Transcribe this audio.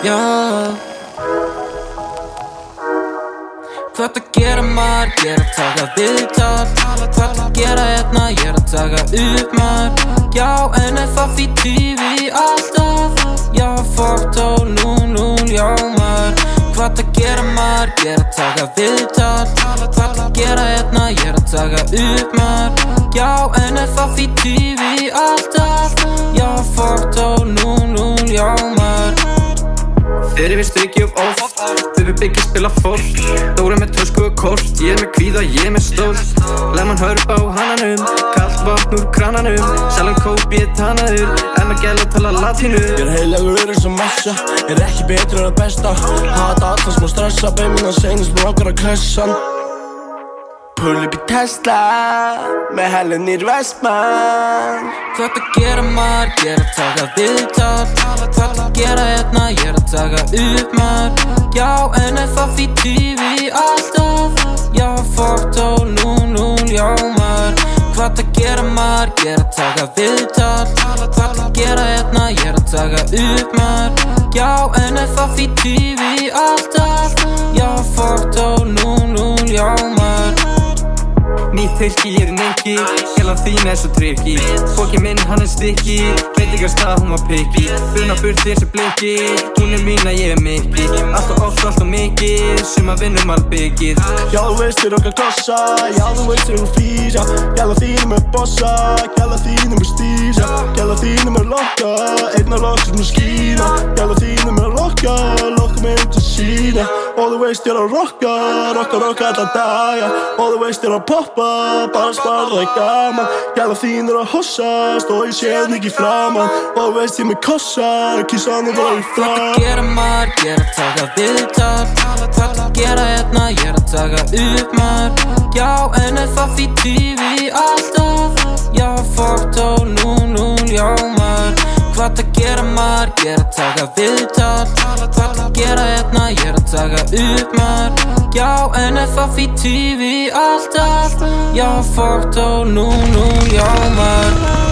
Já. Hvað að gera maður, ég að taka viðtal. Hvað að gera hérna, ég að taka upp maður. Já, NFF í TV alltaf. Já, foto 0-0, já maður. Hvað að gera maður, ég að taka viðtal. Hvað að gera hérna, ég að taka upp maður. Já, NFF í TV alltaf. Já, foto 0-0, já maður. Þeir við striki of oft, þeir við byggja spila fólk. Dóra með tösku og kort, ég með kvíða, ég með stólt. Lemon hörp á hananum, kallt vatn úr krananum. Selum kóp, ég tannaður, en með gæla tala latínu. Ég heilagur eins og massa, ég ekki betur en að besta. Hata alla smá stressa, bein mín að seinast mér okkar að klessan. Pull upp í Tesla, með hellin í Vestmann. Hvað að gera maður, ég að taka viðtal. Hvað að gera hérna, ég að taka upp maður. Já, NFF í TV alltaf. Já, foto 0-0, já maður. Hvað að gera maður, ég að taka viðtal. Hvað að gera hérna, ég að taka upp maður. Já, NFF í TV alltaf. Já, foto 0-0, já maður. Nýtt tilki, ég nengi, gæla þín svo trikki. Fóki minn, hann stykki, veit ekki að stað, hún var pikki. Bruna burt þessi blikki, hún mín að ég mikki. Alltaf oft, alltaf mikið, suma vinnum all byggið. Já, þú veist þér okkar kossa, já, þú veist þér hún físa. Gæla þínum er bossa, gæla þínum er stísa. Gæla þínum er lokka, einna lokkum er skína. Gæla þínum er lokka, lokkum er til sína. Og þú veist þér að rocka, rocka alla daga. Og þú veist þér að poppa, bara spara það gaman. Gæla þín að hossast og ég sé hann ekki framan. Og þú veist ég með kossa, kissa hann bara í fram. Hvað að gera maður, ég að taka viðtal. Hvað að gera hérna, ég að taka upp maður. Já, NFF í TV alltaf. Já, foto 0-0, já maður. Hvað að gera maður, ég að taka viðtal. Hvað að gera hérna, ég að taka upp maður. Já, NFF í TV alltaf. Já, foto 0-0, já maður.